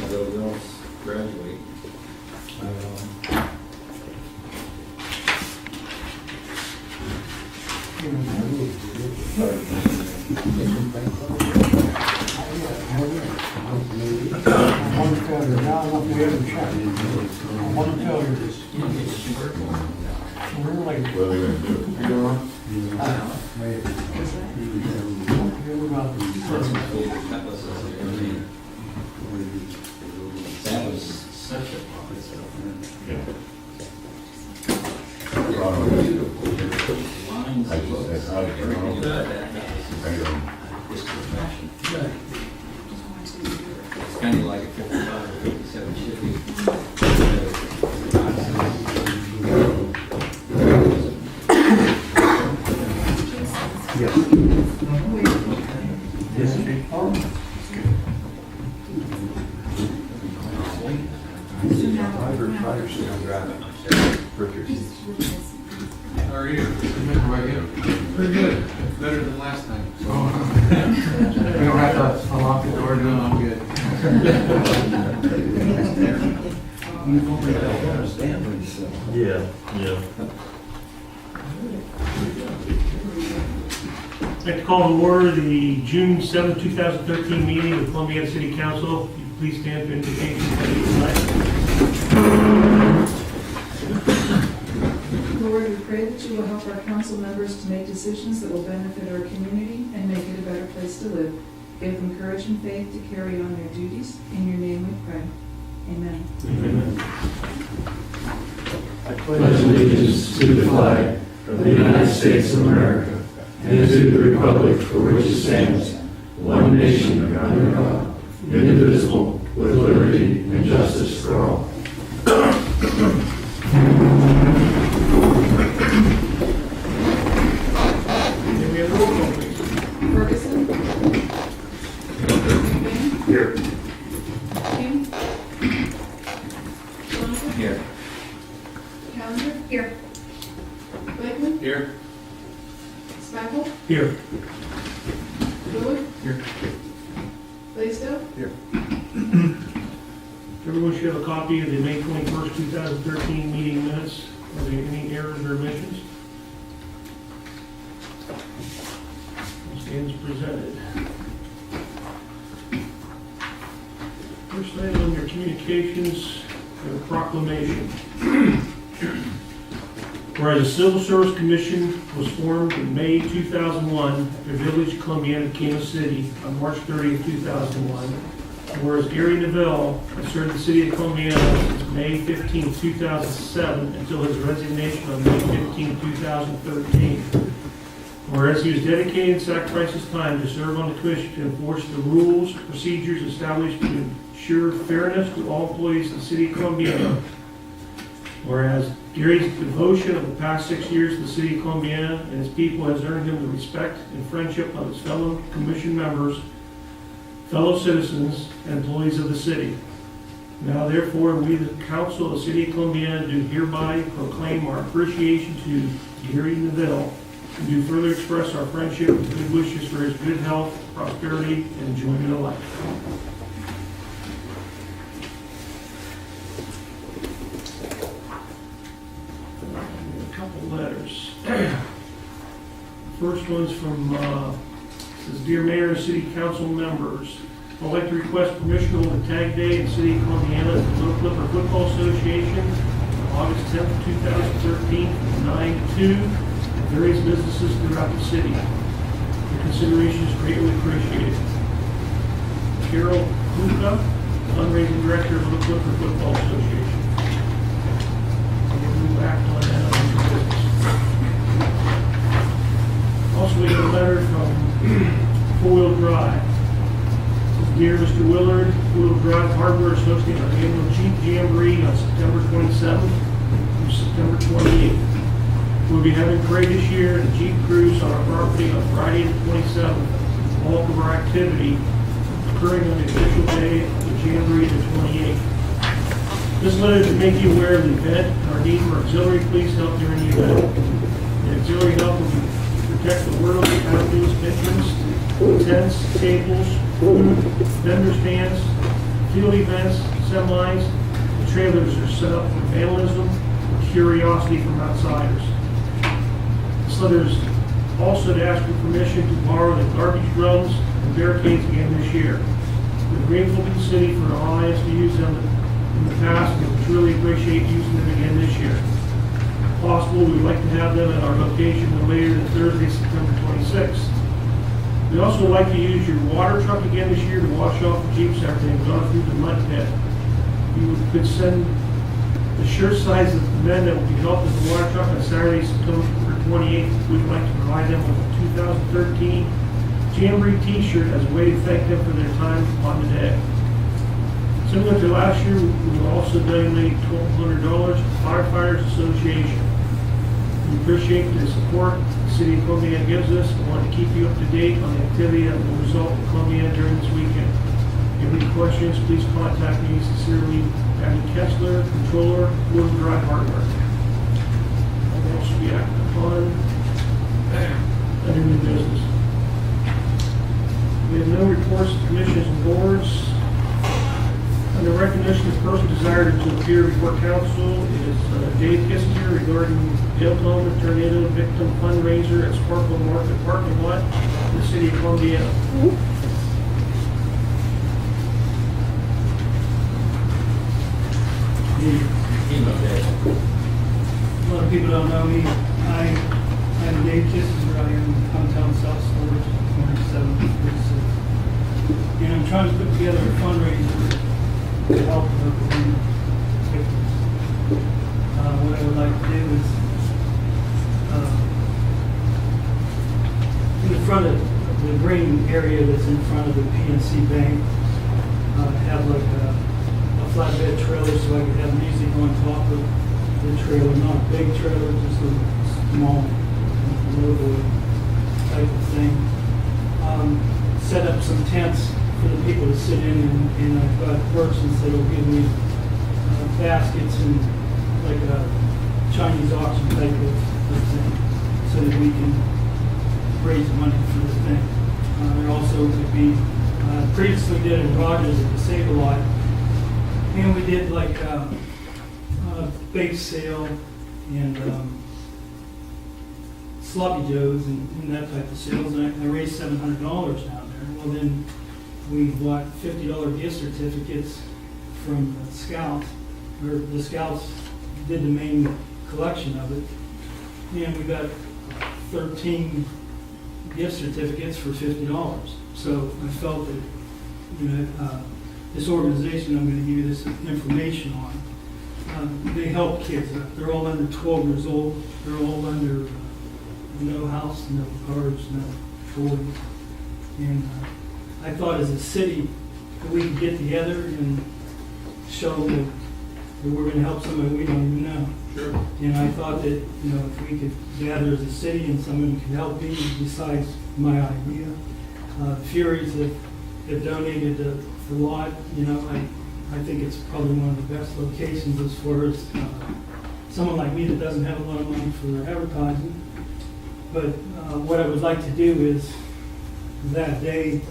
those else graduate. That was such a it's kind of like a 55 or 57 Chevy. How are you? Pretty good. Better than last time. So. We don't have to unlock the door. No, I'm good. Yeah. I'd like to call to order the June 7, 2013 meeting of the Columbiana City Council. Please stand for invocation. Lord, we pray that you will help our council members to make decisions that will benefit our community and make it a better place to live. Give them courage and faith to carry on their duties. In your name we pray. Amen. Amen. I pledge allegiance to the flag of the United States of America and to the republic for which it stands, one nation under God, indivisible, with liberty and justice for all. Ferguson? Here. King? Here. Calendar? Here. Blakeman? Here. Spackle? Here. Lewis? Here. Blaisdell? Here. Everyone should have a copy of the May 21st, 2013 meeting minutes. Are there any errors or omissions? Stands presented. First item on your communications, a proclamation. Whereas the Civil Service Commission was formed in May 2001 at the Village Columbiana City on March 30th, 2001. Whereas Gary Neville has served the city of Columbiana since May 15, 2007 until his resignation on May 15, 2013. Whereas he was dedicated and sacrificed his time to serve on the commission to enforce the rules, procedures established to ensure fairness to all employees of the city of Columbiana. Whereas Gary's devotion of the past 6 years to the city of Columbiana and its people has earned him the respect and friendship of his fellow commission members, fellow citizens, and employees of the city. Now therefore, we, the council of the city of Columbiana, do hereby proclaim our appreciation to Gary Neville and do further express our friendship and good wishes for his good health, prosperity, and enjoyment of life. A couple letters. First one's from says, Dear Mayor and City Council members, I'd like to request permission to hold a tag day in the City of Columbiana at the Little Clipper Football Association on August 10th, 2013, from 9 to 2, at various businesses throughout the city. Your consideration is greatly appreciated. Carol Kuka, Fundraising Director of Little Clipper Football Association. We'll act on that on the business. Also, we have a letter from 4-Wheel Drive. Dear Mr. Willard, 4-Wheel Drive Hardware is hosting our annual Jeep Jamboree on September 27th through September 28th. We'll be having a parade this year and a Jeep cruise on our property on Friday the 27th. All of our activity occurring on the official day of the Jamboree the 28th. This letter is to make you aware of the event and our need for auxiliary police help during the event. The auxiliary help will protect the world outdoors entrance, tents, tables, food, vendor stands, field events, semis, and trailers are set up for vandalism or curiosity from outsiders. This letter is also to ask for permission to borrow the garbage drums and barricades again this year. We're grateful to the city for allowing us to use them in the past, and we truly appreciate using them again this year. If possible, we'd like to have them at our location no later than Thursday, September 26th. We'd also like to use your water truck again this year to wash off the Jeeps after they've gone through the mud pit. You could send the shirt size of the men that will be helping the water truck on Saturday, September 28th. We'd like to provide them with a 2013 Jamboree t-shirt as a way to thank them for their time on the day. Similar to last year, we will also donate $1,200 to the Firefighters Association. We appreciate the support the City of Columbiana gives us and want to keep you up to date on the activity that will result in Columbiana during this weekend. If you have any questions, please contact me sincerely, Abby Kessler, Controller, Wood Drive Hardware. I'll also be acting upon under new business. We have no reports to commissions and boards. Under recognition of person desired to appear before council is Dave Kissinger regarding the Oklahoma tornado victim fundraiser at Sparkle Market parking lot in the city of Columbiana. He looked at it. A lot of people don't know me. I'm Dave Kissinger. I am downtown South Storage, 2736. And I'm trying to put together a fundraiser to help the victims. What I would like to do is, in the front of the green area that's in front of the PNC Bank, have like a flatbed trailer so I could have music on top of the trailer, not a big trailer, just a small low type of thing. Set up some tents for the people to sit in, and I've got merchants that'll give me baskets and like a Chinese auction type of thing, so that we can raise money for the thing. There also would be, previously did in Rogers at the Save-A-Lot, and we did like a bake sale and sloppy joes and that type of sales, and I raised $700 down there. Well, then we bought $50 gift certificates from the Scouts, or the Scouts did the main collection of it, and we got 13 gift certificates for $50. So I felt that, this organization I'm going to give you this information on, they help kids. They're all under 12 years old. They're all under no house, no cars, no toys. And I thought as a city that we could get together and show that we're going to help somebody we don't even know. Sure. And I thought that, if we could gather as a city and someone could help me besides my idea. Furies have donated the lot, I think it's probably one of the best locations as far as someone like me that doesn't have a lot of money for their advertising. But what I would like to do is that day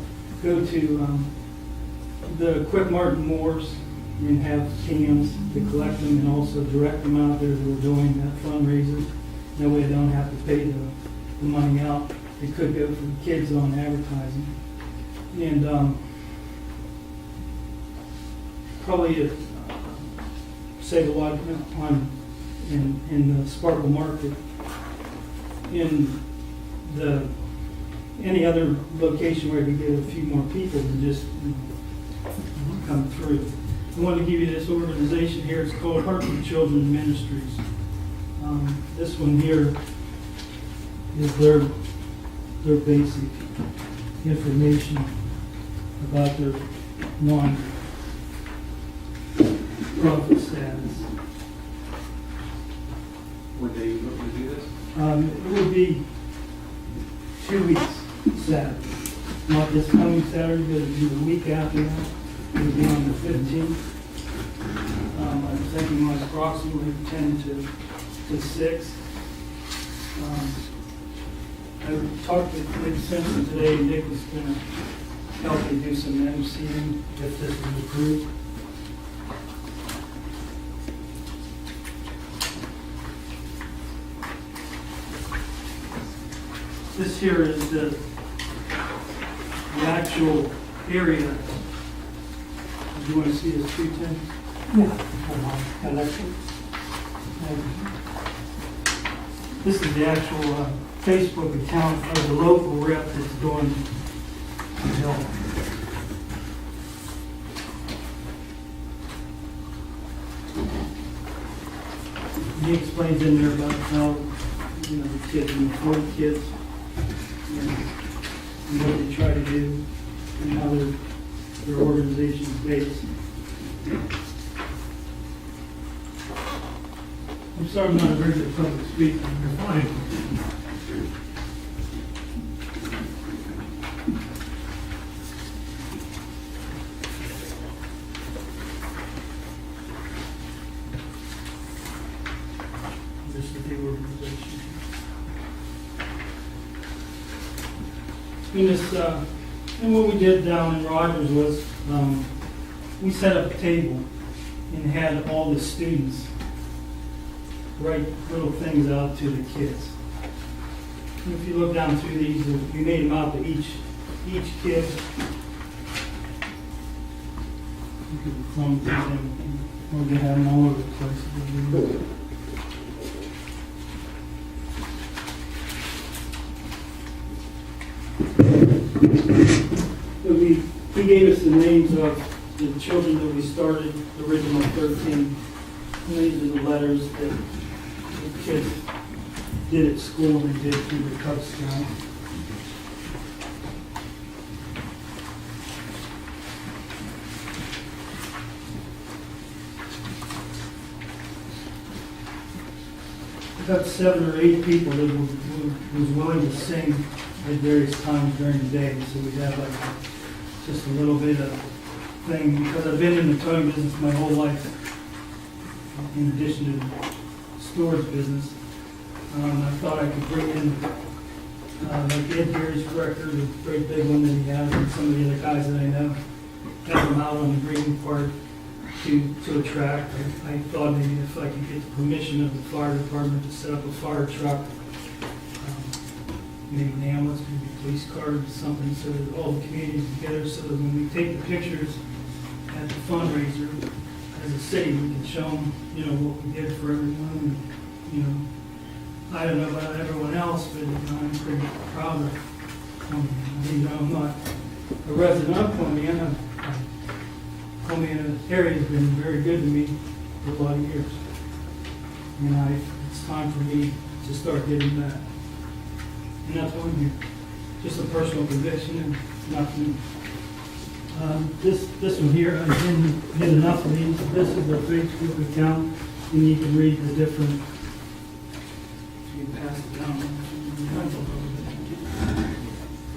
go to the Quick Mart and Moore's and have cans to collect them and also direct them out there who are doing that fundraiser. That way I don't have to pay the money out. It could go for the kids on advertising. And probably save a lot on in the Sparkle Market. In any other location where I could get a few more people to just come through. I want to give you this organization here. It's called Heartbeat Children's Ministries. This one here is their basic information about their non-profit status. What day you going to do this? It would be 2 weeks Saturday. Not this coming Saturday, but it would be the week after that. It would be on the 15th. I'm thinking like approximately 10 to 6. I talked to Nick Simpson today, and Nick was going to help me do some emceeing if this is approved. This here is the actual area. Do you want to see this 210? This is the actual Facebook account of the local rep that's doing the bill. He explains in there about how, you know, the kids and the 40 kids and what they try to do and how their organization is based. I'm sorry I'm not a very good public speaker. You're fine. This is the organization. And what we did down in Rogers was we set up a table and had all the students write little things out to the kids. And if you look down through these, we made them out to each kid. You can thumb through them. We're going to have them all over the place. So he gave us the names of the children that we started, the original 13. And these are the letters that the kids did at school and they did through the Cub Scouts. About 7 or 8 people that was willing to sing at various times during the day, so we had like just a little bit of thing, because I've been in the towing business my whole life, in addition to the storage business. I thought I could bring in like Ed Gary's director, the great big one that he has, and some of the other guys that I know, have them out on the grading part to attract. I thought maybe if I could get the permission of the fire department to set up a fire truck, maybe an ambulance, maybe a police car or something, so that all the communities together, so that when we take the pictures at the fundraiser, as a city, we can show them, you know, what we did for everyone. And, you know, I don't know about everyone else, but you know, I'm pretty proud of Columbiana. You know, I'm not a resident of Columbiana. Columbiana area has been very good to me for a lot of years. And it's time for me to start giving back. And that's what we do. Just a personal conviction and nothing. This one here, I didn't get enough of these. This is the Facebook account. You need to read the different. You can pass it down.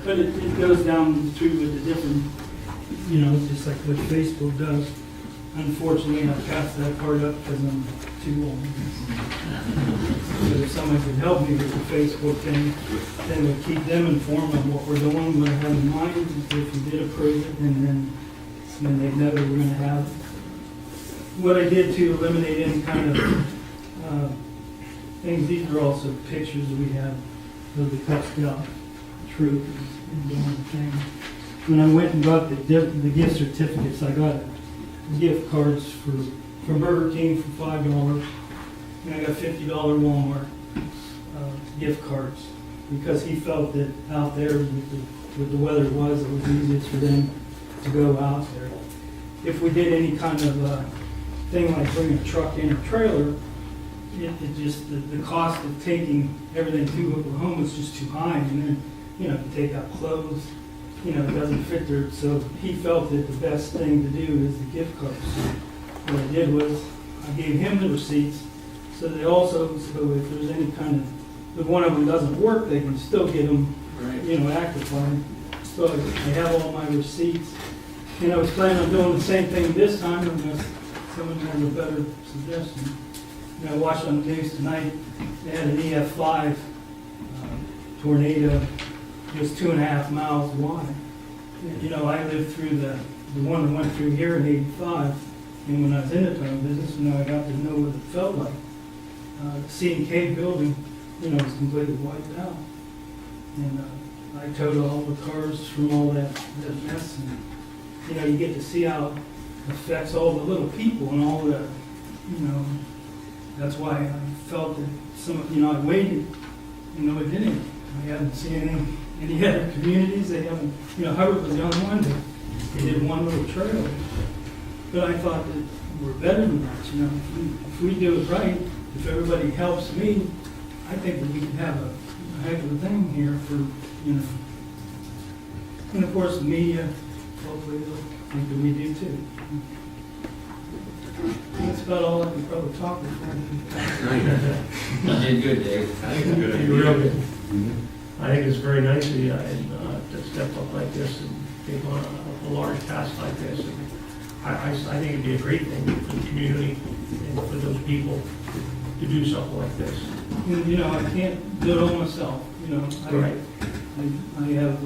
But it goes down through with the different, you know, just like what Facebook does. Unfortunately, I passed that part up because I'm too old. But if someone could help me with the Facebook thing, then we'll keep them informed of what we're doing, what I have in mind, if we did approve it, and then they know that we're going to have. What I did to eliminate any kind of things, these are also pictures that we have of the Cub Scout troop and doing the thing. When I went and got the gift certificates, I got gift cards from Burger King for $5, and I got $50 Walmart gift cards, because he felt that out there with the weather it was easiest for them to go out there. If we did any kind of thing like bring a truck in or trailer, it just the cost of taking everything to Oklahoma is just too high, and then you know to take out clothes. You know, it doesn't fit there. So he felt that the best thing to do is the gift cards. So what I did was I gave him the receipts, so they also, so if there's any kind of, if one of them doesn't work, they can still get them, you know, actified. So I have all my receipts. And I was planning on doing the same thing this time, unless someone has a better suggestion. You know, I watched on the news tonight, they had an EF5 tornado. It was 2.5 miles wide. You know, I lived through the one that went through here in '85, and when I was in the towing business, you know, I got to know what it felt like. The C&K building, you know, was completely wiped out. And I towed all the cars from all that mess, and, you know, you get to see how it affects all the little people and all the, you know, that's why I felt that you know, I waited, you know, it didn't. I haven't seen any other communities, they haven't, you know, Hubbard was the only one that they did one little trail. But I thought that we're better than that, you know, if we do it right, if everybody helps me, I think that we can have a heck of a thing here for, you know. And of course, the media, hopefully they'll think that we do too. That's about all I can probably talk before. You did good, Dave. I think it's a good You're real idea. good. I think it's very nice of you to step up like this and take on a large task like this. And I think it'd be a great thing for the community and for those people to do something like this. And, you know, I can't do it all myself, you know. Right. I have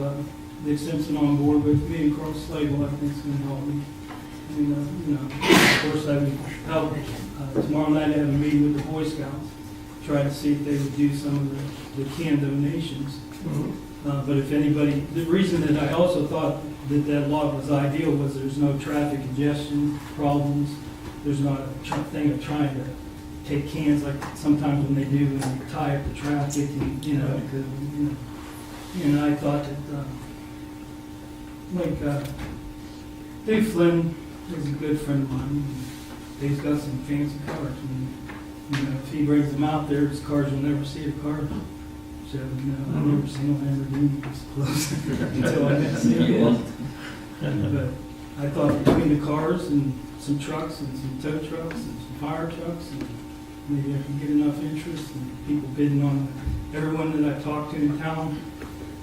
Dick Simpson on board with me, and Carl Slagle, I think, is going to help me. And, you know, of course, I would help. Tomorrow night, I have a meeting with the Boy Scouts, try to see if they would do some of the can donations. But if anybody, the reason that I also thought that lot was ideal was there's no traffic congestion problems. There's not a thing of trying to take cans like sometimes when they do, when they tie up the traffic, and, you know, because, you know, I thought that, Dave Flynn is a good friend of mine. Dave's got some fancy cars, and, you know, if he brings them out there, his cars will never see a car. So, you know, I've never seen a Lamborghini this close until I met him. But I thought between the cars and some trucks and some tow trucks and some fire trucks, and maybe I can get enough interest and people bidding on everyone that I talked to in town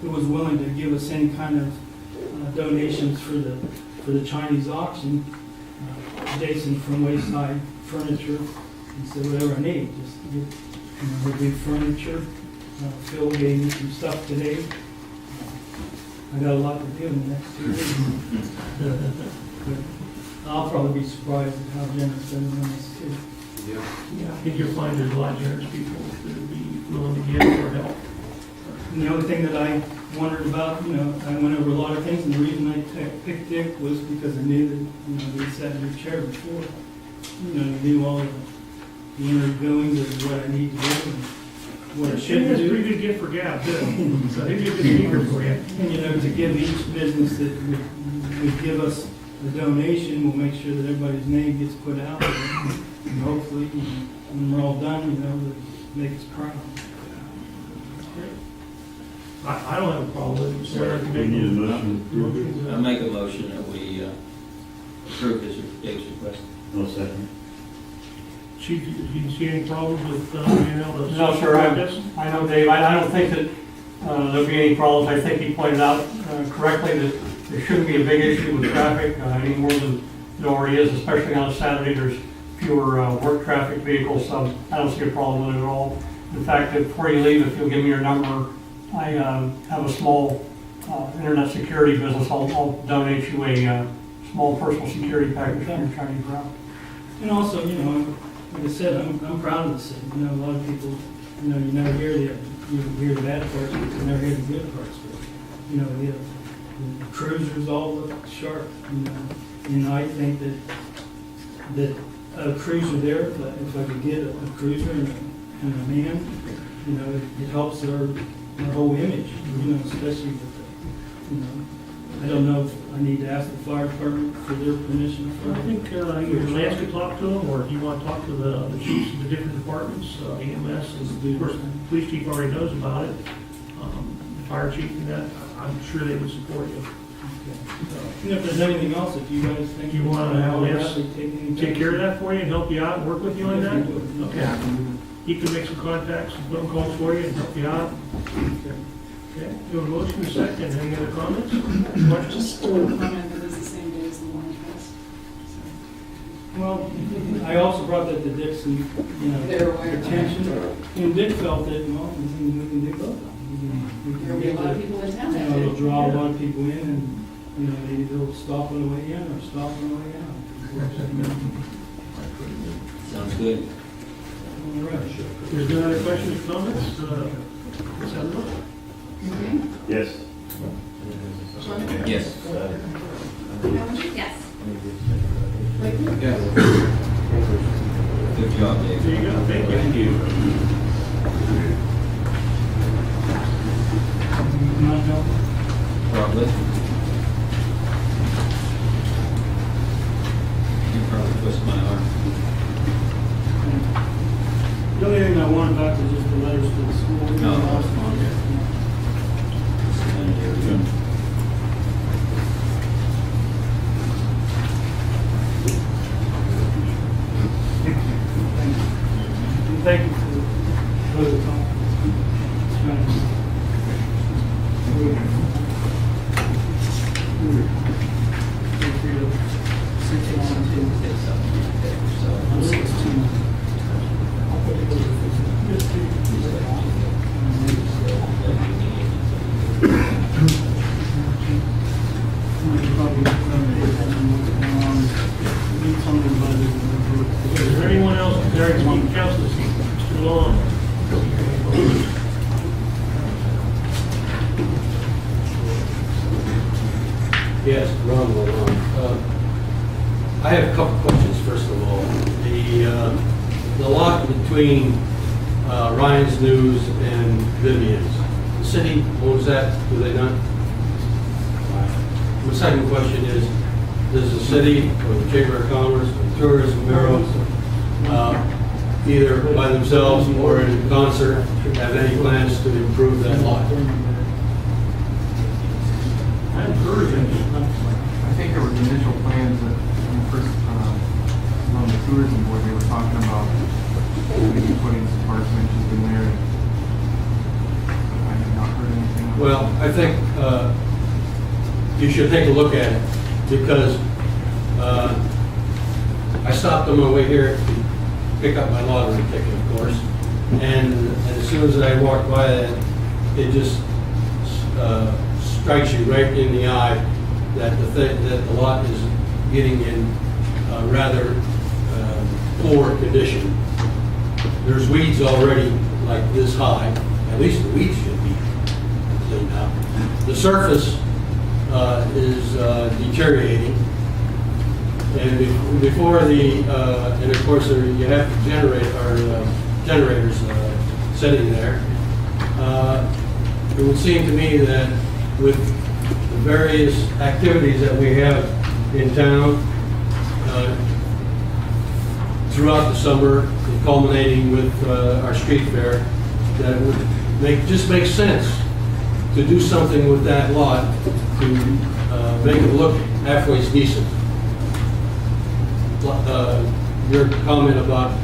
who was willing to give us any kind of donations for the Chinese auction. Jason from Wayside Furniture, he said, whatever I need, just get, you know, the big furniture. Phil gave me some stuff today. I got a lot to do in the next 2 weeks. But I'll probably be surprised at how generous everyone is too. Yeah. Yeah, I think you'll find there's a lot of generous people that would be willing to give or help. And the only thing that I wondered about, you know, I went over a lot of things, and the reason I picked Dick was because I knew that, you know, he sat in your chair before. You know, he knew all of the inner goings of what I need to do and what I That's should a do. pretty good gift for Gab, too. So I think you're a good speaker for you. And, you know, to give each business that would give us a donation, we'll make sure that everybody's name gets put out. And hopefully, when we're all done, you know, we'll make us proud. I don't have a problem with it. So I can We make need a motion to approve it. I make a motion that we approve this Dave's request. No second. Chief, you see any problems with being able to? No, sir, I know, Dave, I don't think that there'll be any problems. I think he pointed out correctly that there shouldn't be a big issue with traffic any more than there already is, especially on a Saturday. There's fewer work traffic vehicles, so I don't see a problem with it at all. In fact, before you leave, if you'll give me your number, I have a small internet security business. I'll donate you a small personal security package for your Chinese route. And also, you know, like I said, I'm proud of the city. You know, a lot of people, you know, you never hear the bad parts, but you never hear the good parts. But, you know, the cruisers all look sharp, you know. And I think that a cruiser there, if I could get a cruiser and a man, you know, it helps our whole image, you know, especially with the, you know, I don't know if I need to ask the fire department for their permission. I think either Lance could talk to them, or if you want to talk to the chiefs of the different departments, EMS, and of course, the police chief already knows about it. The fire chief and that, I'm sure they would support you. And if there's anything else, if you guys think You want to have Lance take take care of that for you and help you out and work with you on that? Yes, we would. Okay. He can make some contacts, some phone calls for you and help you out. Okay, you have a motion, a second, any other comments? Questions? Just a comment that is the same day as the Warren Fest. Well, I also brought that to Dick's, you know, They're aware. attention, and Dick felt that, well, we can do both. We can There'll be a lot of people in town You that know, it'll day. draw a lot of people in, and you know, they'll stop on the way in or stop on the way out. Sounds good. All right. If there's no other questions or comments, let's have a vote. McBain? Yes. Schwank? Yes. Callender? Yes. Blakely? Yes. Good job, Dave. There you go, thank you. Not Joe? Probably. You probably twist my arm. The only thing I wanted back was just the letters to the school. No, that's fine, And here we go. Thank you for the talk. I'm 16. Is there anyone else there to speak council this evening? Mr. Long? Yes, Ron Lalonde. I have a couple questions, first of all. The lot between Ryan's News and Vivian's, the city owns that, do they not? My second question is, does the city or the Chamber of Commerce or Tourism Bureau, either by themselves or in concert, have any plans to improve that lot? I encourage it. I think there was initial plans that when the first, on the tourism board, they were talking about maybe putting some park benches in there. I have not heard anything. Well, I think you should take a look at it, because I stopped on my way here to pick up my lottery ticket, of course, and as soon as I walked by it, it just strikes you right in the eye that the lot is getting in rather poor condition. There's weeds already like this high, at least the weeds should be cleaned out. The surface is deteriorating, and before and of course you have generators sitting there. It would seem to me that with the various activities that we have in town throughout the summer, culminating with our street fair, that it would just make sense to do something with that lot to make it look halfway decent. Your comment about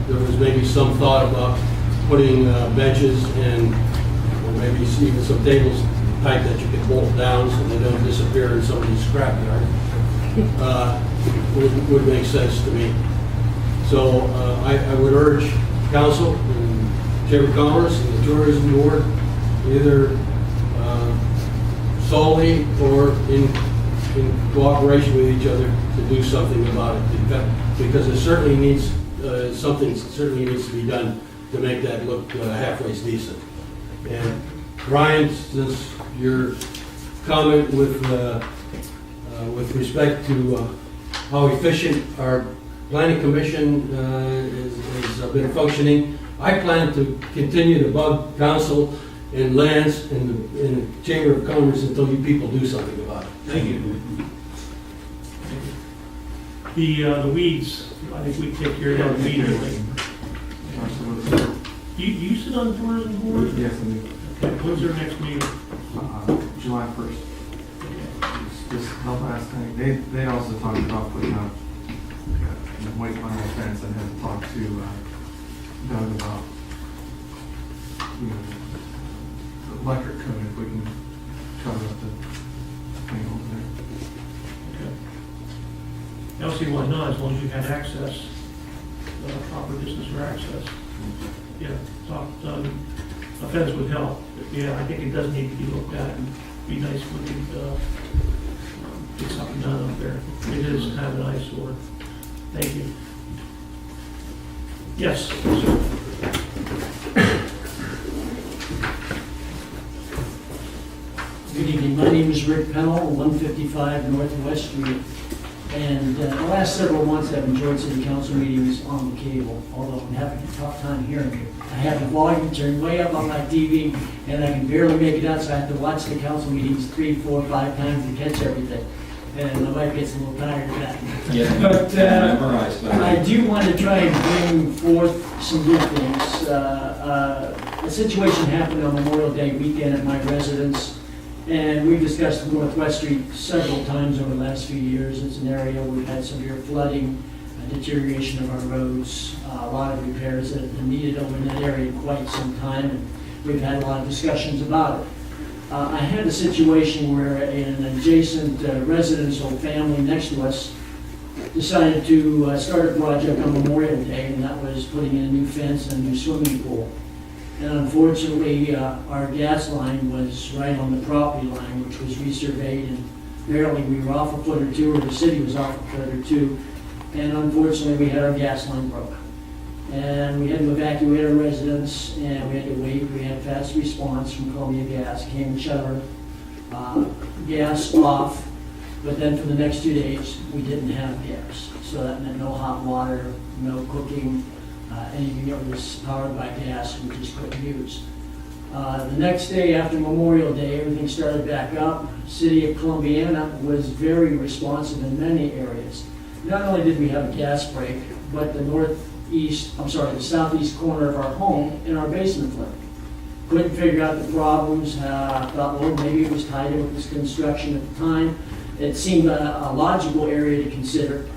there was maybe some thought about putting benches and or maybe even some tables type that you can bolt down so they don't disappear in somebody's scrapyard, would make sense to me. So I would urge council and Chamber of Commerce and the Tourism Board, either solely or in cooperation with each other, to do something about it, because it certainly needs something certainly needs to be done to make that look halfway decent. And Ryan, since your comment with respect to how efficient our planning commission has been functioning, I plan to continue to bug council and Lance and the Chamber of Commerce until you people do something about it. Thank you. The weeds, I think we take care of that immediately. Absolutely. You sit on the tourism board? Yes, I do. Okay, when's their next meeting? July 1st. It's just the last thing. They also talked about putting up white vinyl fence, and had to talk to Doug about, the electric code, if we can cover up the thing over there. Okay. I don't see why not, as long as you had access, proper distance for access. Yeah, a fence would help. But yeah, I think it does need to be looked at, and be nice if we could get something done up there. It is kind of an eyesore. Thank you. Yes, sir. Good evening, my name is Rick Pennell, 155 Northwest Street. And the last several months I've enjoyed city council meetings on the cable, although I'm having a tough time hearing you. I have the volume turned way up on my TV and I can barely make it out, so I have to watch the council meetings 3, 4, 5 times to catch everything. And my wife gets a little tired of that. Yeah. But Memorized. I do want to try and bring forth some good things. A situation happened on Memorial Day weekend at my residence, and we've discussed Northwest Street several times over the last few years. It's an area where we've had severe flooding, deterioration of our roads, a lot of repairs that have been needed over in that area quite some time, and we've had a lot of discussions about it. I had a situation where an adjacent residential family next to us decided to start a project on Memorial Day, and that was putting in a new fence and a new swimming pool. And unfortunately, our gas line was right on the property line, which was resurveyed, and barely we were off a foot or two, or the city was off a foot or two, and unfortunately, we had our gas line broke. And we had to evacuate our residents, and we had to wait. We had fast response from Columbia Gas, came and shut our gas off, but then for the next 2 days, we didn't have gas. So that meant no hot water, no cooking, anything that was powered by gas, we just couldn't use. The next day after Memorial Day, everything started back up. City of Columbiana was very responsive in many areas. Not only did we have a gas break, but the southeast corner of our home in our basement flooded. Couldn't figure out the problems. Thought, well, maybe it was tied in with this construction at the time. It seemed a logical area to consider.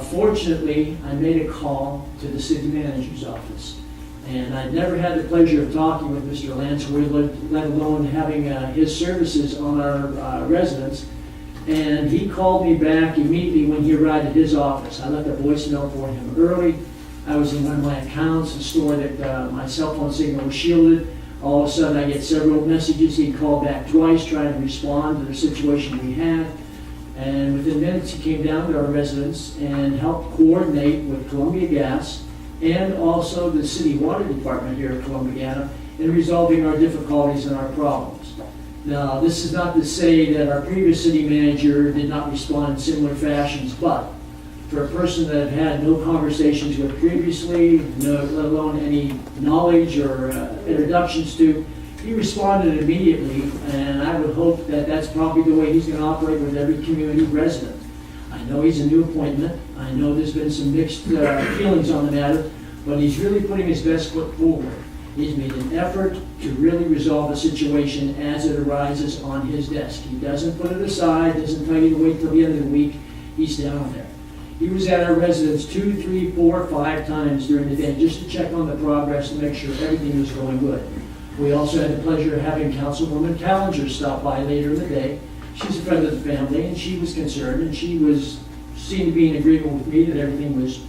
Fortunately, I made a call to the city manager's office. And I'd never had the pleasure of talking with Mr. Lance, let alone having his services on our residence. And he called me back immediately when he arrived at his office. I left a voicemail for him early. I was in one of my accounts, a store that my cell phone signal was shielded. All of a sudden, I get several messages. He called back twice trying to respond to the situation we had. And within minutes, he came down to our residence and helped coordinate with Columbia Gas and also the city water department here at Columbiana in resolving our difficulties and our problems. Now, this is not to say that our previous city manager did not respond in similar fashions, but for a person that I've had no conversations with previously, let alone any knowledge or introductions to, he responded immediately, and I would hope that that's probably the way he's going to operate with every community resident. I know he's a new appointment. I know there's been some mixed feelings on the matter, but he's really putting his best foot forward. He's made an effort to really resolve the situation as it arises on his desk. He doesn't put it aside, doesn't tell you to wait till the end of the week. He's down there. He was at our residence 2, 3, 4, 5 times during the day just to check on the progress and make sure everything was going good. We also had the pleasure of having Councilwoman Callinger stop by later in the day. She's a friend of the family, and she was concerned, and she seemed to be in agreement with me that everything was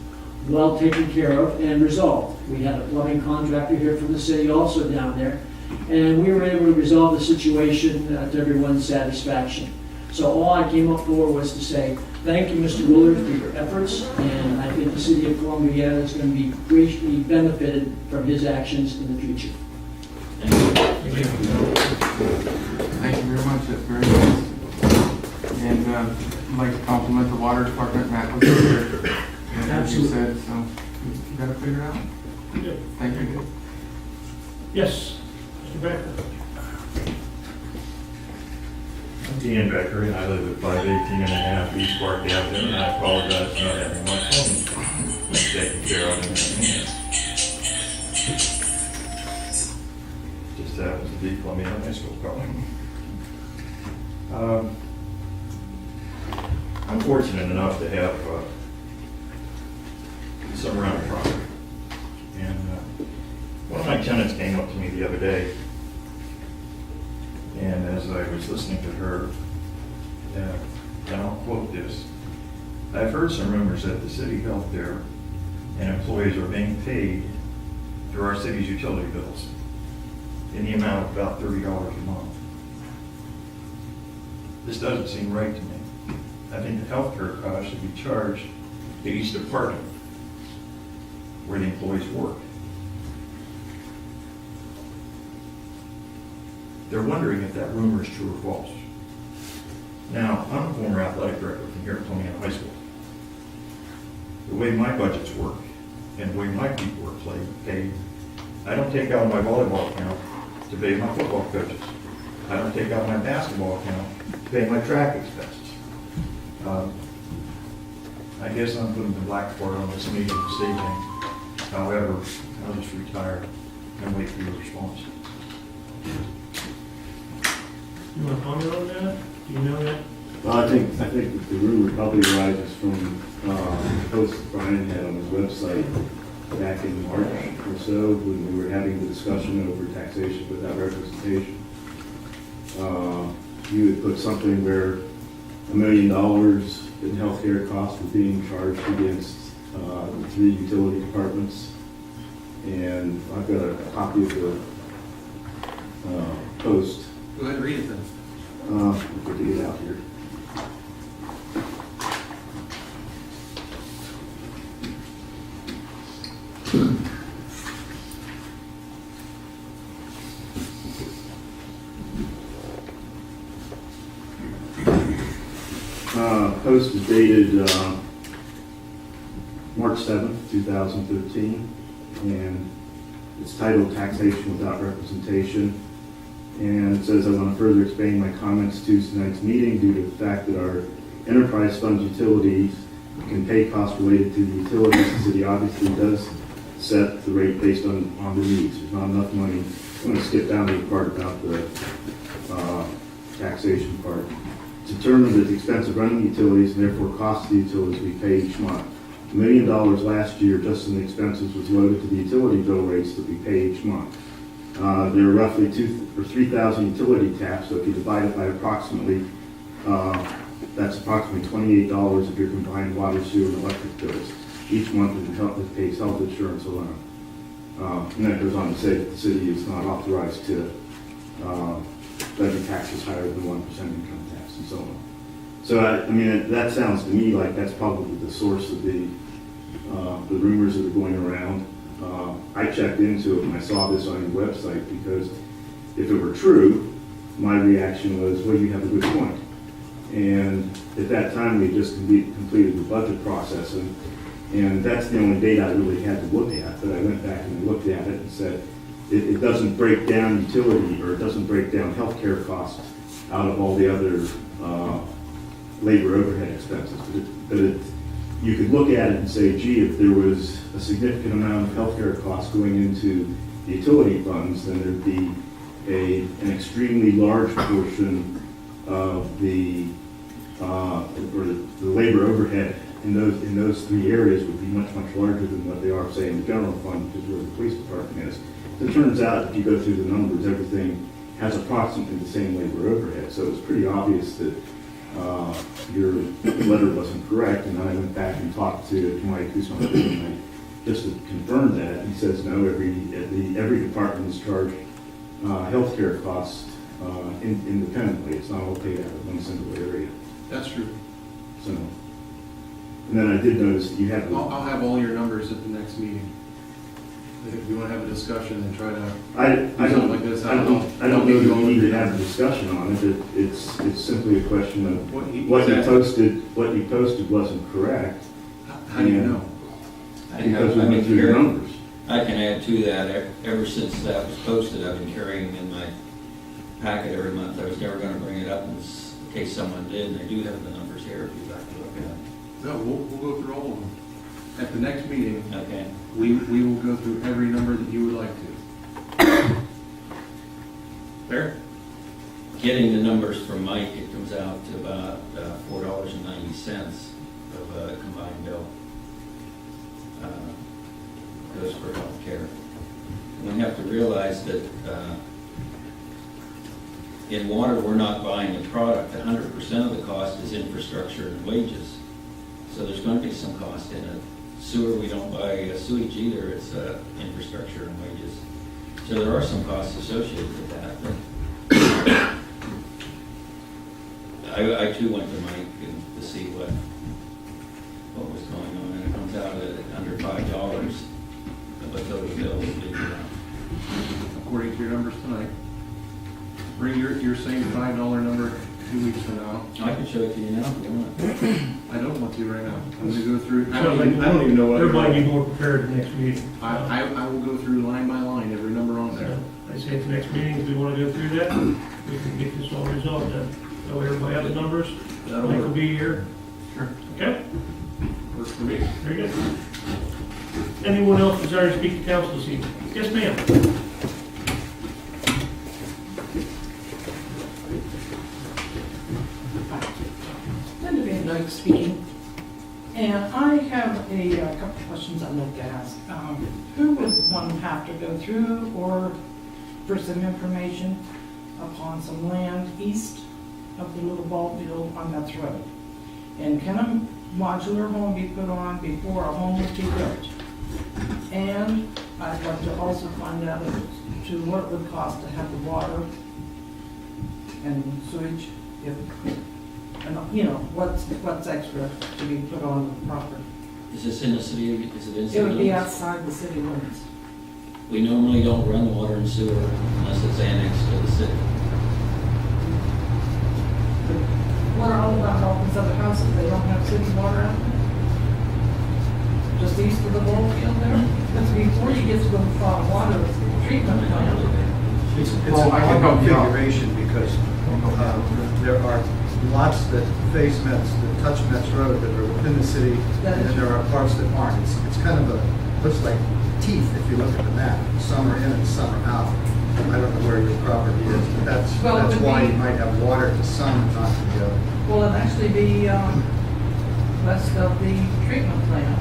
well taken care of and resolved. We had a plumbing contractor here from the city also down there, and we were able to resolve the situation to everyone's satisfaction. So all I came up for was to say, thank you, Mr. Willard, for your efforts, and I think the city of Columbiana is going to be greatly benefited from his actions in the future. Thank you very much, that's very nice. And I'd like to compliment the water department, Matt was here, and as you said, so you got to figure it out. Thank you. Yes, Mr. Becker. I'm Ian Becker, and I live at 518.5 East Park Avenue, and I apologize for not having my phone taken care of in my hands. Just happens to be Columbiana High School calling. I'm fortunate enough to have some rental property. And one of my tenants came up to me the other day, and as I was listening to her, and I'll quote this, I've heard some rumors that the city health care and employees are being paid through our city's utility bills in the amount of about $30 a month. This doesn't seem right to me. I think the healthcare cost should be charged to each department where the employees work. They're wondering if that rumor is true or false. Now, I'm a former athletic director from here at Columbiana High School. The way my budgets work and the way my people are paid, I don't take out my volleyball account to pay my football coaches. I don't take out my basketball account to pay my track expenses. I guess I'm putting the black part on this meeting this evening. However, I'll just retire and wait for your response. You want to comment on that? Do you know that? Well, I think that the rumor probably arises from a post that Brian had on his website back in March or so when we were having the discussion over taxation without representation. You had put something where $1 million in healthcare costs were being charged against the 3 utility departments. And I've got a copy of the post. Go ahead and read it then. I'll get it out here. Post is dated March 7th, 2013, and it's titled Taxation Without Representation. And it says, I want to further explain my comments to tonight's meeting due to the fact that our enterprise fund utilities can pay costs related to the utilities. The city obviously does set the rate based on the needs. There's not enough money. I'm going to skip down to the part about the taxation part. To determine that the expense of running utilities and therefore cost of the utilities we pay each month. $1 million last year just in the expenses was loaded to the utility bill rates that we pay each month. There are roughly 2,000 or 3,000 utility taps, so if you divide it by approximately, that's approximately $28 of your combined water, sewer, and electric bills. Each month it pays health insurance alone. And then it goes on to say that the city is not authorized to levy taxes higher than 1% income tax and so on. So, I mean, that sounds to me like that's probably the source of the rumors that are going around. I checked into it and I saw this on your website because if it were true, my reaction was, well, you have a good point. And at that time, we just completed the budget process, and that's the only data I really had to look at. But I went back and looked at it and said, it doesn't break down utility, or it doesn't break down healthcare costs out of all the other labor overhead expenses. But you could look at it and say, gee, if there was a significant amount of healthcare costs going into the utility funds, then there'd be an extremely large portion of the labor overhead in those 3 areas would be much larger than what they are, say, in the general fund, which is where the police department is. It turns out, if you go through the numbers, everything has approximately the same labor overhead. So it's pretty obvious that your letter wasn't correct. And then I went back and talked to Mike, who's on the team, and just to confirm that. He says, no, every department is charged healthcare costs independently. It's not all paid out of one single area. That's true. So, and then I did notice that you have. I'll have all your numbers at the next meeting. If you want to have a discussion and try to I don't like this, I don't know that we need to have a discussion on it. It's simply a question of what you posted wasn't correct. How do you know? Because we went through the numbers. I can add to that, ever since that was posted, I've been carrying in my packet every month. I was never going to bring it up in case someone did, and I do have the numbers here if you'd like to look at it. No, we'll go through all of them. At the next meeting, Okay. we will go through every number that you would like to. Fair. Getting the numbers from Mike, it comes out to about $4.90 of a combined bill. Goes for health care. And we have to realize that in water, we're not buying the product. 100% of the cost is infrastructure and wages. So there's going to be some cost in it. Sewer, we don't buy sewage either. It's infrastructure and wages. So there are some costs associated with that. But I too went to Mike to see what was going on, and it comes out at under $5, but total bill would be around. According to your numbers tonight. Bring your same $5 number 2 weeks from now. I can show it to you now if you want. I don't want to right now. I'm gonna go through, I Sounds like don't even know what. Everybody be more prepared the next meeting. I will go through line by line, every number on there. I say at the next meeting, if we want to go through that, we can get this all resolved then. That way everybody have the numbers. That'll Mike will work. be here. Sure. Okay, Works for me. very good. Anyone else desire to speak to council this evening? Yes, ma'am. Linda Van Dyke speaking. And I have a couple of questions I'd like to ask. Who would one have to go through or for some information upon some land east of the little ball field on that road? And can a modular home be put on before a home would be built? And I'd like to also find out as to what it would cost to have the water and sewage, if, and, you know, what's extra to be put on the property. Is this in the city, is it in It city would be limits? outside the city limits. We normally don't run water and sewer unless it's annexed to the city. What are all about all these other houses, they don't have city water out there? Just east of the ball field there? That's before you get to the water treatment plant. It's a odd configuration because there are lots that face Metz, that touch Metz Road that are within the city, and then there are parts that aren't. It's kind of looks like teeth if you look at the map. Some are in and some are out. I don't know where your property is, but that's Well, it would why be- you might have water to some and not to the other. Will it actually be west of the treatment plant?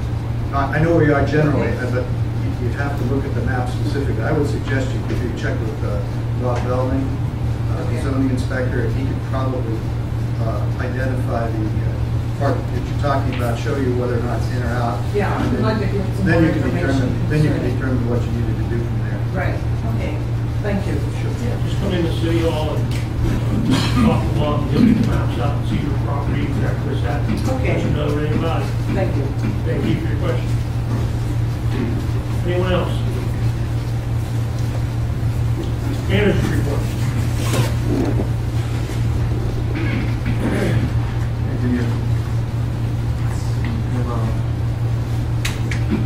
I know where you are generally, but you'd have to look at the map specifically. I would suggest you check with Rob Bellman, the zoning inspector, and he could probably identify the part that you're talking about, show you whether or not it's in or out. Yeah, I would like to get some Then more you can information. then you can determine what you needed to do from there. Right, okay, thank you. Yeah, just come in the city hall and talk along, get the maps out, and see your property, exactly what's happening. Okay. Let you know everything about it. Thank you. Thank you for your question. Anyone else? Manager's report.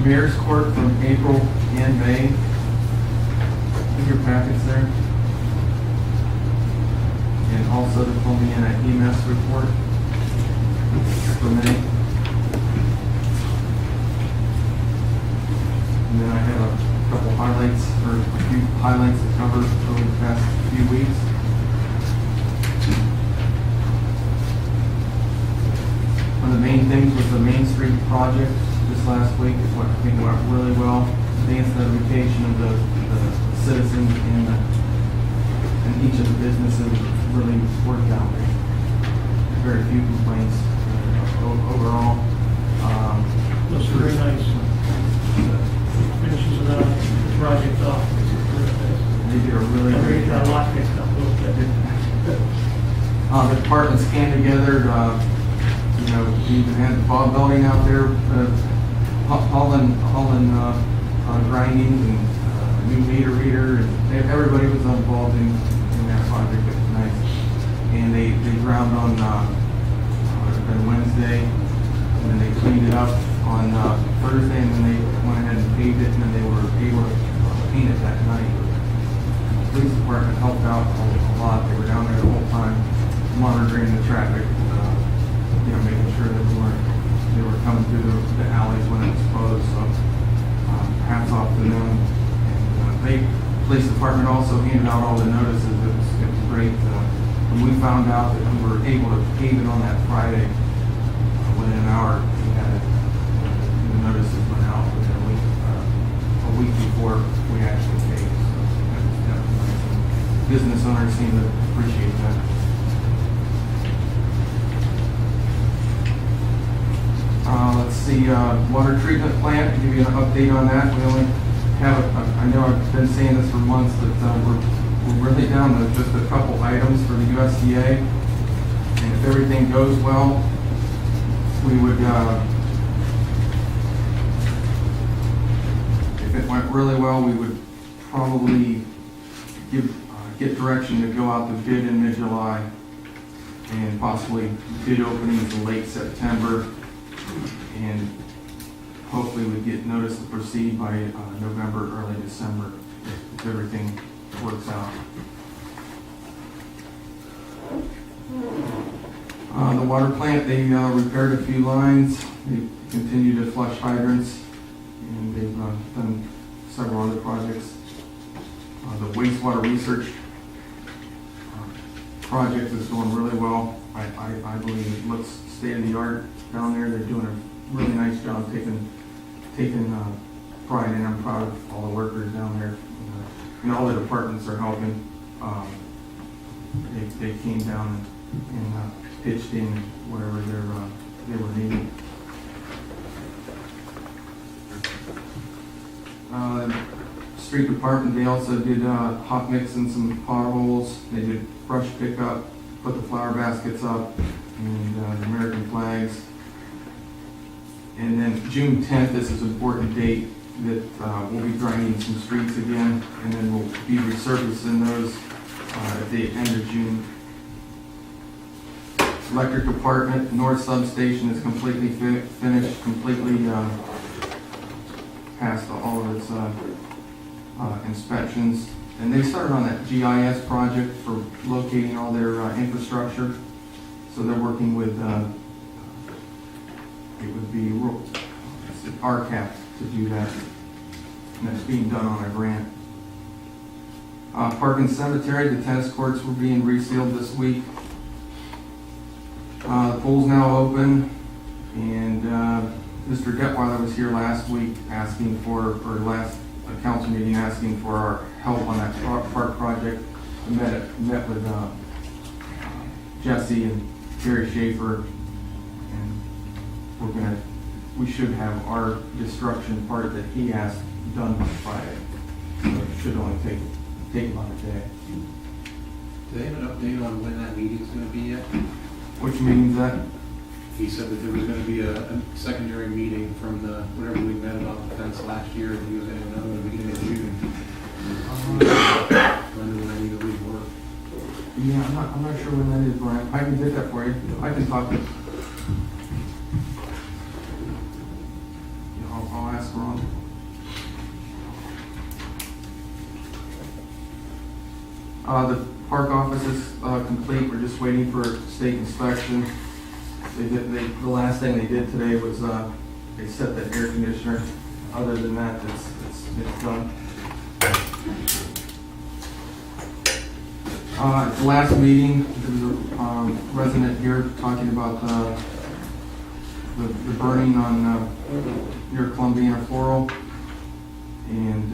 Mayor's Court from April and May. In your packets there. And also the Columbiana EMS report for May. And then I have a couple highlights, or a few highlights to cover over the past few weeks. One of the main things was the Main Street project this last week. What I think went really well. Advanced notification of the citizens and each of the businesses really worked out. Very few complaints overall. Looks very nice. Finishes it up, the project off. They did a really great Got a job. lot fixed up a little bit. The departments came together, you know, we even had Bob Belding out there, hauling grindings and new meter reader, and everybody was involved in that project. It was nice. And they ground on, Wednesday, and then they cleaned it up on Thursday, and then they went ahead and paved it, and then they were able to paint it that night. The police department helped out a lot. They were down there the whole time monitoring the traffic, you know, making sure that they were coming through the alleys when it was closed. So hats off to them. And police department also handed out all the notices. It was great. When we found out that we were able to pave it on that Friday, within an hour, we had it. The notices went out within a week before we actually paved. So that was definitely nice. Business owners seem to appreciate that. Let's see, water treatment plant, to give you an update on that. We only have, I know I've been saying this for months, but we're really down to just a couple items for the USDA. And if everything goes well, we would, if it went really well, we would probably get direction to go out to bid in mid-July and possibly bid openings in late September. And hopefully we'd get notice to proceed by November, early December, if everything works out. The water plant, they repaired a few lines, they continue to flush hydrants, and they've done several other projects. The wastewater research project is going really well. I believe it looks state-of-the-art down there. They're doing a really nice job taking pride in. I'm proud of all the workers down there. And all the departments are helping. They came down and pitched in whatever they were needing. Street department, they also did hot mix in some potholes. They did brush pickup, put the flower baskets up, and the American flags. And then June 10th, this is an important date that we'll be grinding some streets again, and then we'll be resurfacing those at the end of June. Electric department, north substation is completely finished, completely passed all of its inspections. And they started on that GIS project for locating all their infrastructure. So they're working with, it would be RCAP to do that. And that's being done on a grant. Park and Cemetery, the tennis courts were being resealed this week. The pool's now open, and Mr. Detweiler was here last week asking for, or last council meeting asking for our help on that park project. I met with Jesse and Gary Schaefer, and we should have our destruction part that he asked done by Friday. So it should only take about a day. Do they have an update on when that meeting's going to be yet? Which meeting's that? He said that there was going to be a secondary meeting from whatever we met about the fence last year, and he was going to have another meeting in June. When do I need to leave work? Yeah, I'm not sure when that is, Brian. I can get that for you. I can talk to you. I'll ask Ron. The park office is complete. We're just waiting for state inspection. The last thing they did today was they set the air conditioner. Other than that, it's done. At the last meeting, there was a resident here talking about the burning on near Columbiana Floral, and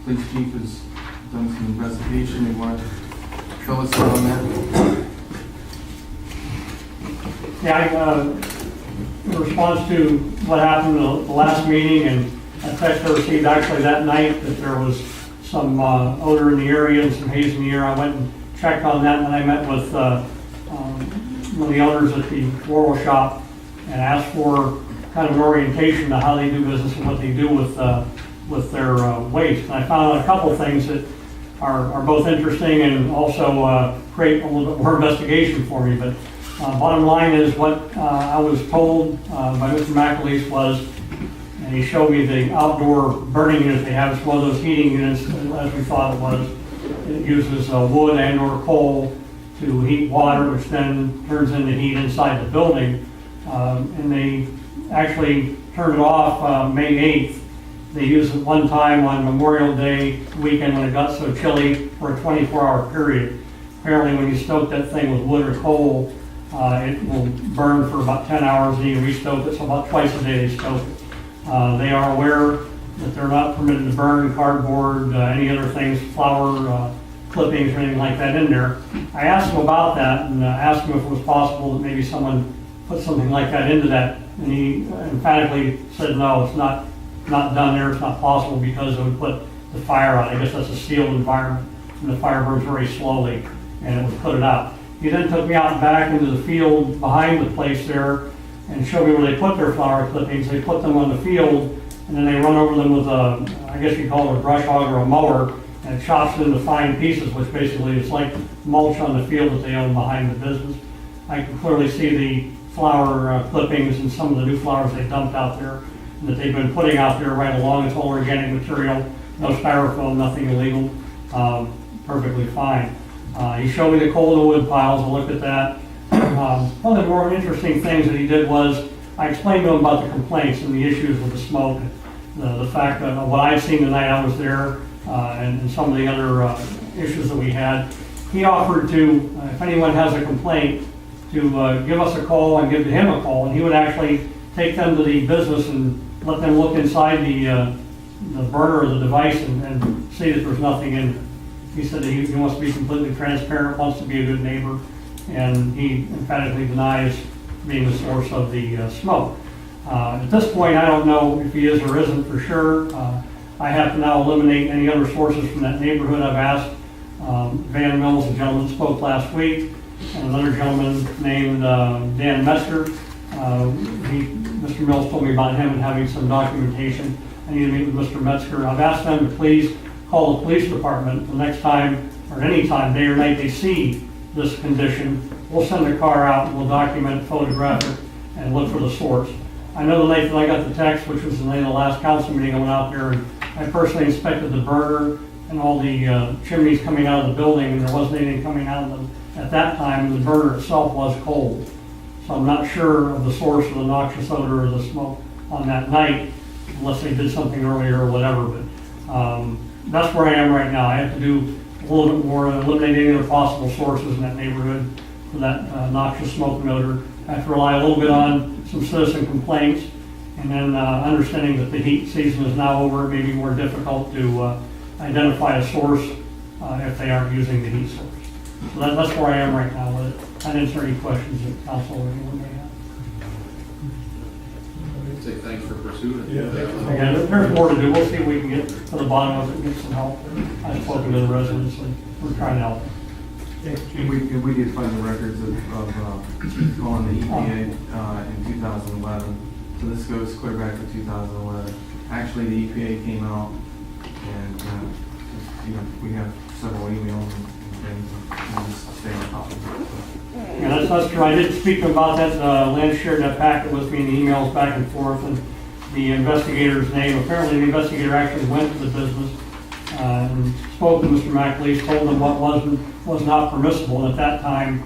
police chief has done some investigation. They want to fill us in on that. Yeah, in response to what happened the last meeting, and a text I received actually that night that there was some odor in the area and some haze in the air. I went and checked on that when I met with one of the owners at the floral shop and asked for kind of an orientation to how they do business and what they do with their waste. And I found out a couple of things that are both interesting and also create a little bit more investigation for me. But bottom line is what I was told by Mr. McAleese was, and he showed me the outdoor burning units they have. It's one of those heating units, as we thought it was. It uses wood and or coal to heat water, which then turns into heat inside the building. And they actually turned it off May 8th. They used it one time on Memorial Day weekend when it got so chilly for a 24-hour period. Apparently when you stoke that thing with wood or coal, it will burn for about 10 hours and you restoke it, so about twice a day they stoke it. They are aware that they're not permitted to burn cardboard, any other things, flower clippings or anything like that in there. I asked them about that and asked them if it was possible that maybe someone put something like that into that, and he emphatically said no, it's not done there, it's not possible because it would put the fire out. I guess that's a sealed environment and the fire burns very slowly and it would put it out. He then took me out back into the field behind the place there and showed me where they put their flower clippings. They put them on the field, and then they run over them with a, I guess you call it a brush hog or a mower, and it chops it into fine pieces, which basically is like mulch on the field that they own behind the business. I can clearly see the flower clippings and some of the new flowers they dumped out there, and that they've been putting out there right along. It's all organic material, no styrofoam, nothing illegal, perfectly fine. He showed me the coal and the wood piles. I looked at that. One of the more interesting things that he did was I explained to him about the complaints and the issues with the smoke, the fact that what I'd seen the night I was there, and some of the other issues that we had. He offered to, if anyone has a complaint, to give us a call and give him a call, and he would actually take them to the business and let them look inside the burner or the device and see that there's nothing in it. He said that he wants to be completely transparent, wants to be a good neighbor, and he emphatically denies being the source of the smoke. At this point, I don't know if he is or isn't for sure. I have to now eliminate any other sources from that neighborhood. I've asked Van Mills, the gentleman who spoke last week, and another gentleman named Dan Metzger. Mr. Mills told me about him and having some documentation. I need to meet with Mr. Metzger. I've asked them to please call the police department the next time, or any time, day or night, they see this condition. We'll send a car out and we'll document, photograph it, and look for the source. I know the night that I got the text, which was the night of the last council meeting, I went out there and I personally inspected the burner and all the chimneys coming out of the building, and there wasn't anything coming out of them. At that time, the burner itself was cold. So I'm not sure of the source of the noxious odor or the smoke on that night, unless they did something earlier or whatever. But that's where I am right now. I have to do a little bit more, eliminate any other possible sources in that neighborhood for that noxious smoke odor. I have to rely a little bit on some citizen complaints, and then understanding that the heat season is now over, it may be more difficult to identify a source if they aren't using the heat source. So that's where I am right now with it. I'd answer any questions that council or anyone may have. I'd say thanks for pursuing it. Again, there's more to do. We'll see if we can get to the bottom of it and get some help. I've spoken to the residents and we're trying to help. And we did find the records of calling the EPA in 2011. So this goes clear back to 2011. Actually, the EPA came out and, we have several emails and things, and we'll just stay on top of it. So. Yeah, that's true. I did speak about that. Lynn shared that packet with me in the emails back and forth, and the investigator's name. Apparently, the investigator actually went to the business and spoke to Mr. McLeese, told them what was not permissible. And at that time,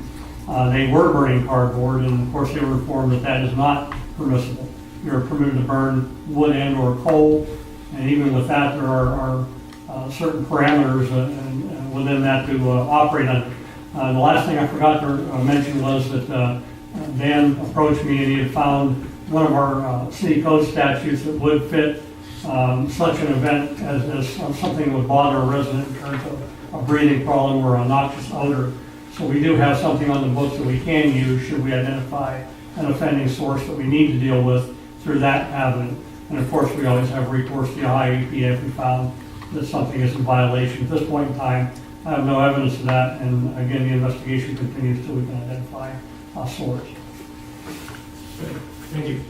they were burning cardboard, and of course, they were informed that that is not permissible. You're permitted to burn wood and or coal, and even with that, there are certain parameters and within that to operate under. The last thing I forgot to mention was that Dan approached me and he had found one of our city code statutes that would fit such an event as something that would bother a resident in terms of a breathing problem or a noxious odor. So we do have something on the books that we can use should we identify an offending source that we need to deal with through that avenue. And of course, we always have recourse to the Ohio EPA if we found that something is in violation. At this point in time, I have no evidence of that, and again, the investigation continues until we can identify a source. Thank you.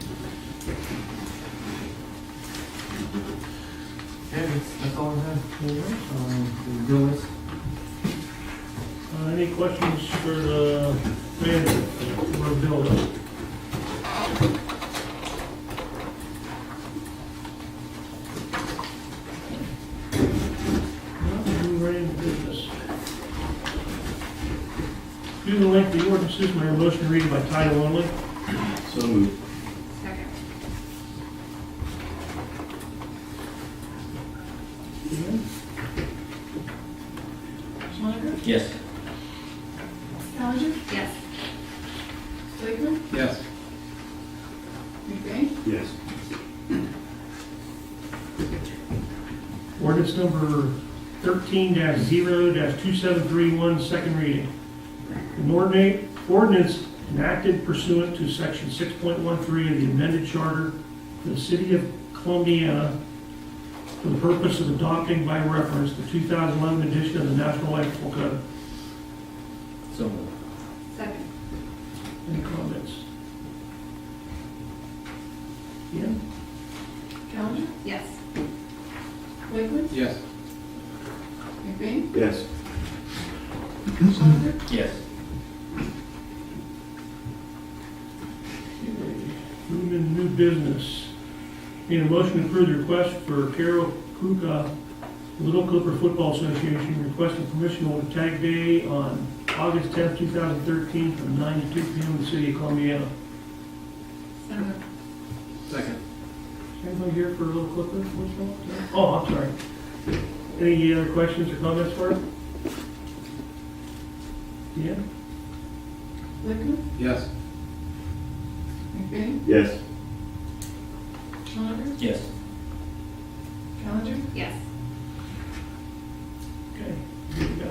Yeah, that's all I have. Bill list. Any questions for the manager or Bill? Due to the length of the ordinances, may I have a motion to read it by title only? So moved. Second. Schoniger? Yes. Callender? Yes. Blakeman? Yes. McBain? Yes. Ordinance number 13-0-2731, second reading. An ordinance enacted pursuant to section 6.13 of the amended charter for the city of Columbiana for the purpose of adopting by reference the 2011 edition of the National Electrical Code. So moved. Any comments? Yeah? Callender? Yes. Lakeman? Yes. McBain? Yes. Schlenker? Yes. Moving into new business. Need a motion to approve the request for Carol Kuka, Little Clipper Football Association, requesting permission to hold a tag day on August 10th, 2013, from 9 to 2 p.m. in the city of Columbiana. So moved. Second. Anybody here for Little Clipper Football? Oh, I'm sorry. Any other questions or comments for it? Yeah? Lakeman? Yes. McBain? Yes. Schlenker? Yes. Callender? Yes. Okay, here we go.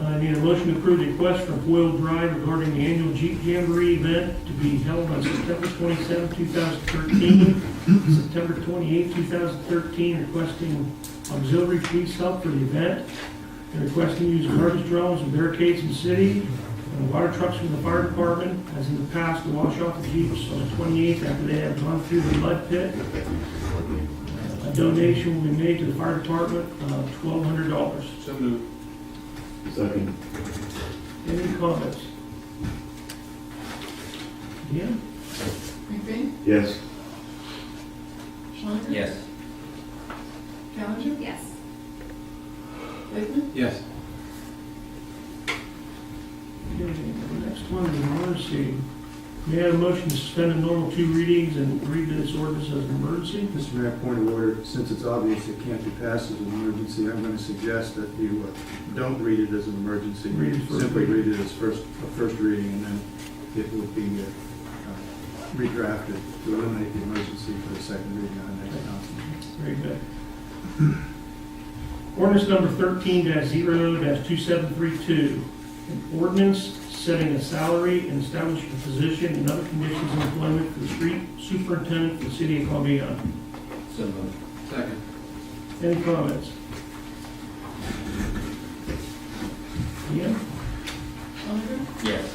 I need a motion to approve the request from Foil Drive regarding the annual Jeep Jamboree event to be held on September 27, 2013, September 28, 2013, requesting auxiliary police help for the event, and requesting use of garbage drums and barricades in the city, and water trucks from the fire department, as in the past, to wash off the Jeeps on the 28th after they have gone through the mud pit. A donation will be made to the fire department of $1,200. So moved. Second. Any comments? Yeah? McBain? Yes. Schlenker? Yes. Callender? Yes. Lakeman? Yes. Okay, the next one is emergency. May I have a motion to suspend the normal two readings and read this ordinance as an emergency? Mr. Mayor, point of order, since it's obvious it can't be passed as an emergency, I'm going to suggest that you don't read it as an emergency. Read it first Simply reading. read it as a first reading, and then it would be redrafted to eliminate the emergency for the second reading on the next council. Very good. Ordinance number 13-0-2732. An ordinance setting a salary and establishing a position and other conditions of employment for the street superintendent for the city of Columbiana. So moved. Second. Any comments? Yeah? Schlenker? Yes.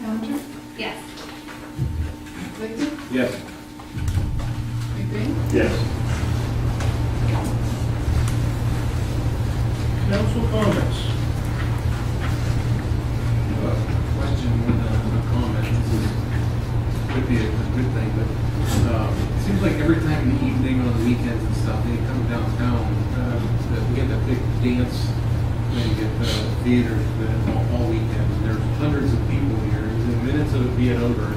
Callender? Yes. Lakeman? Yes. McBain? Yes. Council comments? Question with a comment. This could be a good thing, but it seems like every time in the evening on the weekends and stuff, they come downtown, that we get that big dance, and you get theaters all weekend, and there's hundreds of people here. The minutes of it being over,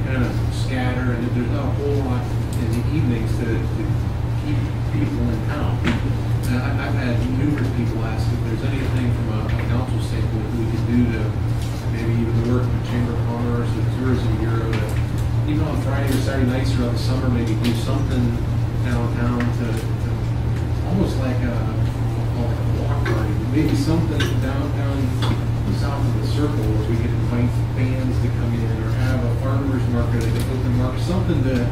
kind of scatter, and there's not a whole lot in the evenings to keep people in town. And I've had numerous people ask if there's anything from a council standpoint we could do to maybe even work with the Chamber of Commerce, the Tourism Bureau, to, even on Friday or Saturday nights throughout the summer, maybe do something downtown to almost like a walk party, maybe something downtown south of the circle where we could invite bands to come in, or have a farmer's market, like an open market, something to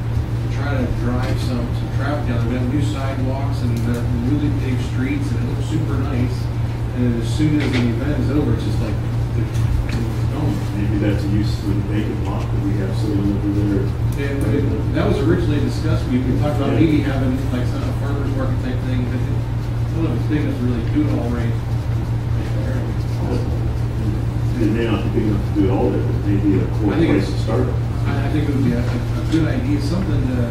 try to drive some traffic down. We have new sidewalks and really big streets, and it looks super nice. And as soon as the event is over, it's just like, it's gone. Maybe that's a use for the vacant lot that we have sitting over there. That was originally discussed. We talked about maybe having like a farmer's market type thing, but I don't know if it's big enough to really do it all right there. It may not be big enough to do it all there, but maybe a core I think place to start. I think it would be a good idea, something to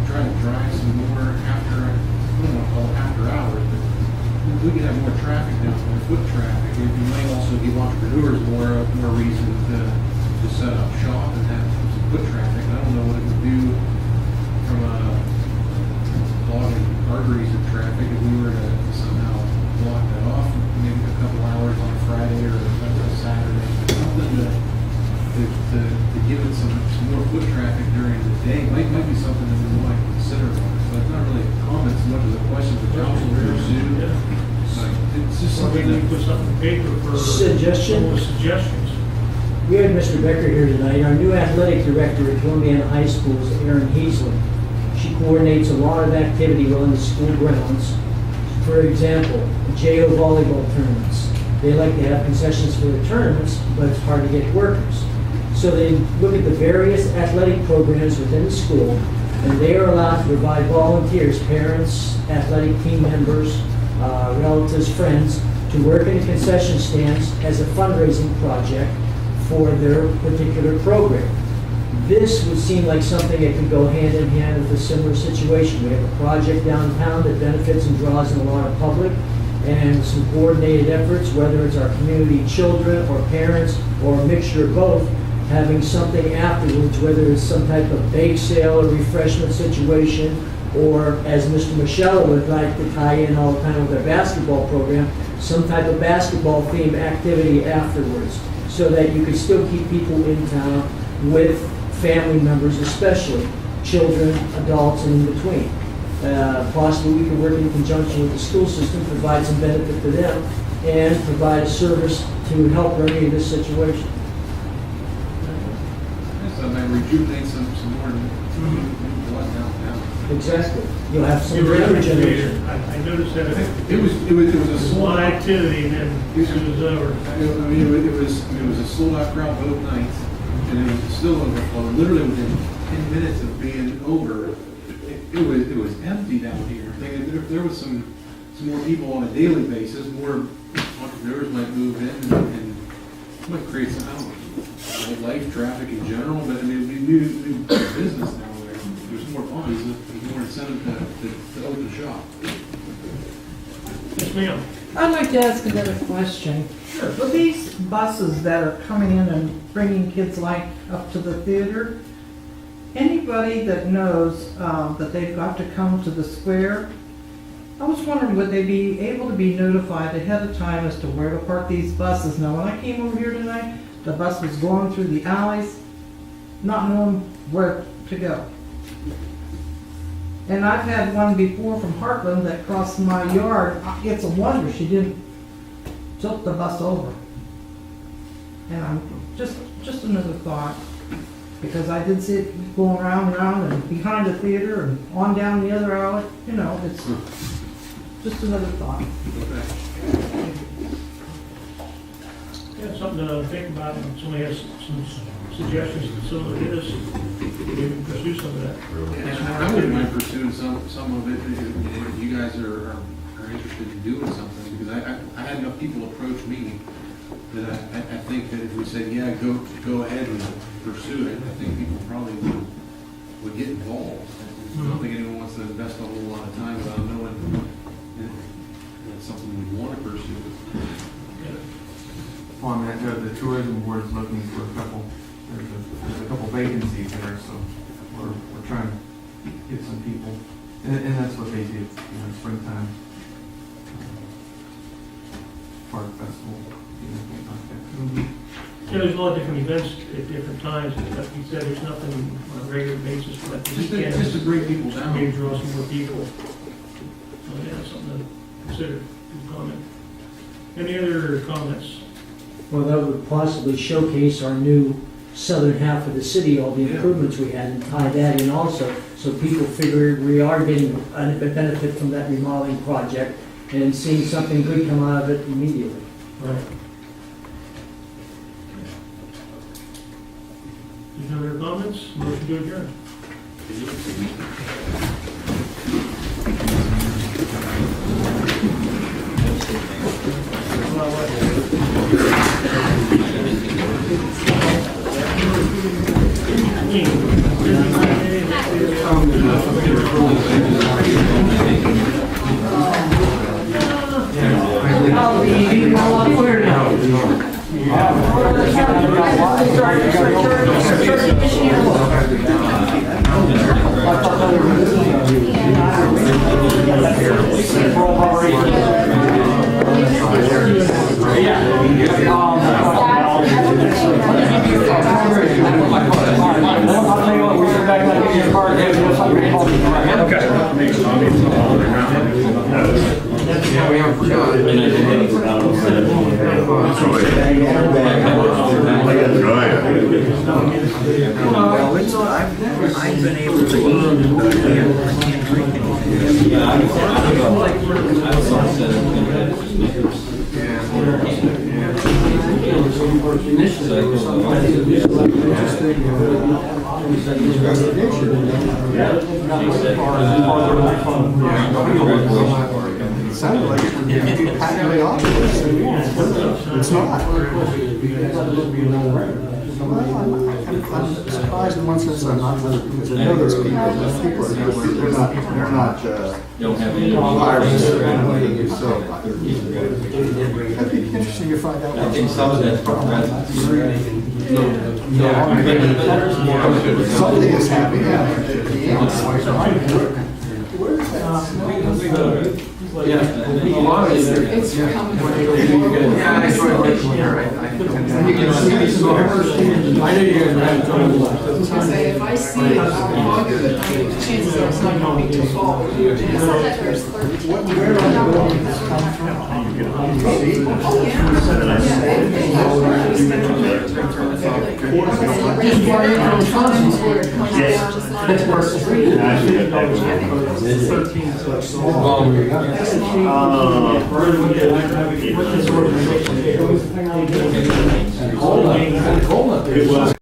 try to drive some more after, I don't want to call it after hours, but we can have more traffic down there, foot traffic. It might also give entrepreneurs more reason to set up shop and have some foot traffic. I don't know what it would do from clogging arteries of traffic if we were to somehow block that off, maybe a couple hours on a Friday or a Saturday, something to give it some more foot traffic during the day might be something that we might consider. So it's not really a comment so much as a question for council to pursue. It's just Or something maybe we that, put something in the paper for Suggestion? some suggestions. We had Mr. Becker here tonight. Our new athletic director at Columbiana High School is Erin Hazeley. She coordinates a lot of activity on the school grounds. For example, JO volleyball tournaments, They like to have concessions for the tournaments, but it's hard to get workers. So they look at the various athletic programs within the school, and they are allowed to provide volunteers, parents, athletic team members, relatives, friends, to work in the concession stands as a fundraising project for their particular program. This would seem like something that could go hand in hand with a similar situation. We have a project downtown that benefits and draws in a lot of public, and some coordinated efforts, whether it's our community children or parents or a mixture of both, having something afterwards, whether it's some type of bake sale or refreshment situation, or as Mr. Michelle would like to tie in all the time with our basketball program, some type of basketball themed activity afterwards, so that you could still keep people in town with family members, especially children, adults, and in between. Possibly we could work in conjunction with the school system, provide some benefit to them, and provide a service to help remedy this situation. So that might rejuvenate some more blood downtown. Exactly. You'll have some You're right, revenue Mr. Mayor. generation. I noticed that It was a there's a sold lot of out. activity and then this was over. I mean, it was a sold out crowd both nights, and it was still overflowing. Literally within 10 minutes of being over, it was empty down here. Thinking if there was some more people on a daily basis, more entrepreneurs might move in and might create some life traffic in general. But I mean, it'd be new business now. There's more bodies, there's more incentive to open shop. Yes, ma'am. I'd like to ask another question. For these buses that are coming in and bringing kids like up to the theater, anybody that knows that they've got to come to the square, I was wondering, would they be able to be notified ahead of time as to where to park these buses? Now, when I came over here tonight, the bus was going through the alleys, not knowing where to go. And I've had one before from Heartland that crossed my yard. It's a wonder she didn't tilt the bus over. And I'm just another thought, because I did see it going round and round and behind the theater and on down the other alley. You know, it's just another thought. Yeah, something to think about, and somebody has some suggestions, so it is, maybe pursue some of that. I wouldn't mind pursuing some of it if you guys are interested in doing something, because I had enough people approach me that I think that if we said, yeah, go ahead and pursue it, I think people probably would get involved. I don't think anyone wants to invest a whole lot of time without knowing that it's something we want to pursue. On that note, the tourism board is looking for a couple vacancies there, so we're trying to get some people, and that's what they do, springtime park festival, things like that. Yeah, there's a lot of different events at different times, but like you said, there's nothing on a regular basis, but the weekend Just to bring people down. maybe draw some more people. So yeah, something to consider, good comment. Any other comments? Well, that would possibly showcase our new southern half of the city, all the improvements we had, and tie that in also, so people figure we are getting a benefit from that remodeling project and seeing something good come out of it immediately. Right. There's no other comments? Motion to adjourn. Well, it's, I've been able to eat, but I can't drink anything. Yeah, I was all set up in that. So I It sounded like it would be patently obvious. It's not. I'm surprised in one sense I'm not, because I know there's people they're not, Don't have any. virus or anything, so. That'd be interesting to find out. I think some of that's Something is happening. It's coming. Yeah, I enjoy working here. I know you guys are having trouble. I say, if I see August, chances are it's not going to be too fall. Just why you don't funds where it comes down to It was